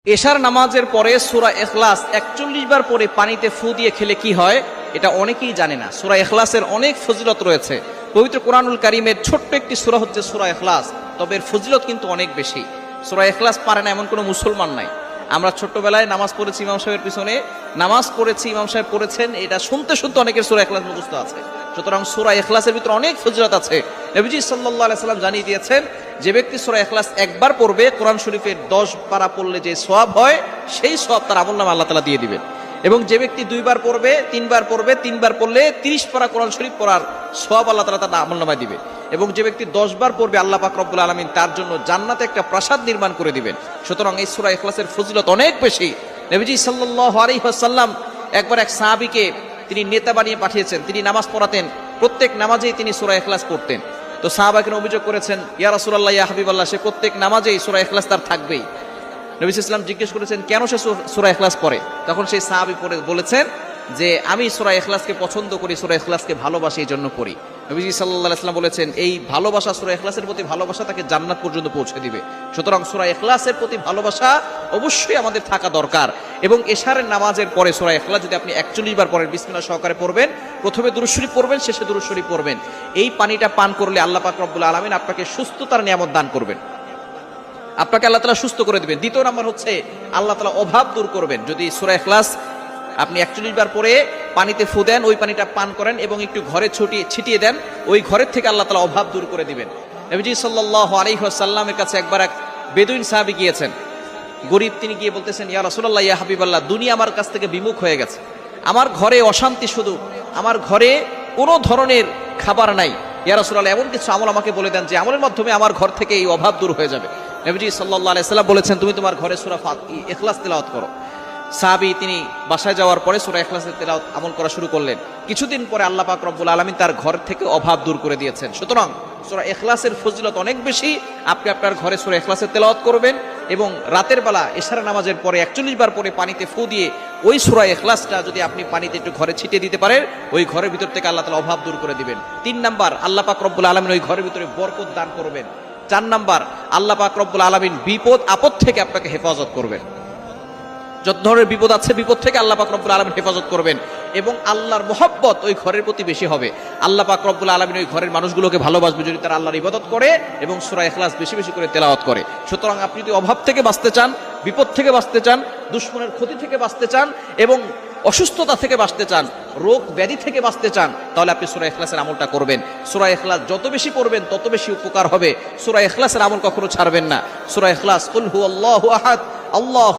এশার নামাজের পরে সূরা ইখলাস ৪১ বার পরে পানিতে ফু দিয়ে খেলে কি হয়, এটা অনেকেই জানে না। সূরা ইখলাসের অনেক ফজিলত রয়েছে। পবিত্র কোরআনুল কারীমের ছোট্ট একটি সূরা হচ্ছে সূরা ইখলাস, তবে এর ফজিলত কিন্তু অনেক বেশি। সূরা ইখলাস পারে না এমন কোনো মুসলমান নাই। আমরা ছোট্টবেলায় নামাজ পড়েছি ইমাম সাহেবের পিছনে, নামাজ পড়েছি ইমাম সাহেব পড়েছেন, এটা শুনতে শুনতে অনেকের সূরা ইখলাস মুখস্থ আছে। সুতরাং সূরা ইখলাসের ভিতরে অনেক ফজিলত আছে। নবীজি সাল্লাল্লাহু আলাইহি সাল্লাম জানিয়ে দিয়েছেন, যে ব্যক্তি সূরা ইখলাস একবার পড়বে, কোরআন শরীফের 10 পারা পড়লে যে সওয়াব হয়, সেই সওয়াব তার আমলনামায় আল্লাহ তাআলা দিয়ে দিবেন। এবং যে ব্যক্তি 2 বার পড়বে, 3 বার পড়বে, 3 বার পড়লে 30 পারা কোরআন শরীফ পড়ার সওয়াব আল্লাহ তাআলা তার আমলনামায় দিবে। এবং যে ব্যক্তি 10 বার পড়বে, আল্লাহ পাক রব্বুল আলামিন তার জন্য জান্নাতে একটা প্রাসাদ নির্মাণ করে দিবেন। সুতরাং এই সূরা ইখলাসের ফজিলত অনেক বেশি। নবীজি সাল্লাল্লাহু আলাইহি ওয়াসাল্লাম একবার এক সাহাবীকে তিনি নেতা বানিয়ে পাঠিয়েছেন, তিনি নামাজ পড়াতেন, প্রত্যেক নামাজেই তিনি সূরা ইখলাস পড়তেন। তো সাহাবাকে অভিযোগ করেছেন, ইয়া রাসূলুল্লাহ, ইয়া হাবিবাল্লাহ, সে প্রত্যেক নামাজেই সূরা ইখলাস তার থাকবেই। নবী সাল্লাল্লাহু আলাইহি ওয়াসাল্লাম জিজ্ঞেস করেছেন, কেন সে সূরা ইখলাস পড়ে? তখন সেই সাহাবী বলেছেন যে, আমি সূরা ইখলাসকে পছন্দ করি, সূরা ইখলাসকে ভালোবাসি, এই জন্য পড়ি। নবীজি সাল্লাল্লাহু আলাইহি ওয়াসাল্লাম বলেছেন, এই ভালোবাসা, সূরা ইখলাসের প্রতি ভালোবাসা তাকে জান্নাত পর্যন্ত পৌঁছে দিবে। সুতরাং সূরা ইখলাসের প্রতি ভালোবাসা অবশ্যই আমাদের থাকা দরকার। এবং এশারের নামাজের পরে সূরা ইখলাস যদি আপনি ৪১ বার পড়েন, বিসমিল্লাহ সহকারে পড়বেন, প্রথমে দুরূদ শরীফ পড়বেন, শেষে দুরূদ শরীফ পড়বেন, এই পানিটা পান করলে আল্লাহ পাক রব্বুল আলামিন আপনাকে সুস্থতার নিয়ামত দান করবেন, আপনাকে আল্লাহ তাআলা সুস্থ করে দিবেন। দ্বিতীয় নাম্বার হচ্ছে আল্লাহ তাআলা অভাব দূর করবেন। যদি সূরা ইখলাস আপনি ৪১ বার পরে পানিতে ফু দেন, ওই পানিটা পান করেন এবং একটু ঘরে ছিটিয়ে দেন, ওই ঘরের থেকে আল্লাহ তাআলা অভাব দূর করে দিবেন। নবীজি সাল্লাল্লাহু আলাইহি ওয়াসাল্লামের কাছে একবার এক বেদুইন সাহাবী গিয়েছেন, গরীব, তিনি গিয়ে বলতেছেন, ইয়া রাসূলুল্লাহ, ইয়া হাবিবাল্লাহ, দুনিয়া আমার কাছ থেকে বিমুখ হয়ে গেছে, আমার ঘরে অশান্তি শুধু, আমার ঘরে কোনো ধরনের খাবার নাই, ইয়া রাসূলুল্লাহ, এমন কিছু আমল আমাকে বলে দেন যে আমলের মাধ্যমে আমার ঘর থেকে এই অভাব দূর হয়ে যাবে। নবীজি সাল্লাল্লাহু আলাইহি ওয়াসাল্লাম বলেছেন, তুমি তোমার ঘরে সূরা ইখলাস তিলাওয়াত করো। সাহাবী তিনি বাসায় যাওয়ার পরে সূরা ইখলাসের তিলাওয়াত আমল করা শুরু করলেন। কিছুদিন পরে আল্লাহ পাক রব্বুল আলামিন তার ঘর থেকে অভাব দূর করে দিয়েছেন। সুতরাং সূরা ইখলাসের ফজিলত অনেক বেশি। আপনি আপনার ঘরে সূরা ইখলাসের তিলাওয়াত করবেন এবং রাতের বেলা এশার নামাজের পরে ৪১ বার পরে পানিতে ফু দিয়ে ওই সূরা ইখলাসটা যদি আপনি পানিতে একটু ঘরে ছিটিয়ে দিতে পারেন, ওই ঘরের ভিতর থেকে আল্লাহ তাআলা অভাব দূর করে দিবেন। 3 নাম্বার, আল্লাহ পাক রব্বুল আলামিন ওই ঘরের ভিতরে বরকত দান করবেন। 4 নাম্বার, আল্লাহ পাক রব্বুল আলামিন বিপদ আপদ থেকে আপনাকে হেফাজত করবেন। যত ধরনের বিপদ আছে, বিপদ থেকে আল্লাহ পাক রব্বুল আলামিন হেফাজত করবেন এবং আল্লাহর মহব্বত ওই ঘরের প্রতি বেশি হবে। আল্লাহ পাক রব্বুল আলামিন ওই ঘরের মানুষগুলোকে ভালোবাসবে যদি তারা আল্লাহর ইবাদত করে এবং সূরা ইখলাস বেশি বেশি করে তেলাওয়াত করে। সুতরাং আপনি যদি অভাব থেকে বাঁচতে চান, বিপদ থেকে বাঁচতে চান, দুশমনের ক্ষতি থেকে বাঁচতে চান এবং অসুস্থতা থেকে বাঁচতে চান, রোগ ব্যাধি থেকে বাঁচতে চান, তাহলে আপনি সূরা ইখলাসের আমলটা করবেন। সূরা ইখলাস যত বেশি পড়বেন তত বেশি উপকার হবে। সূরা ইখলাসের আমল কখনো ছাড়বেন না। সূরা ইখলাস, কুল হুয়াল্লাহু আহাদ, আল্লাহ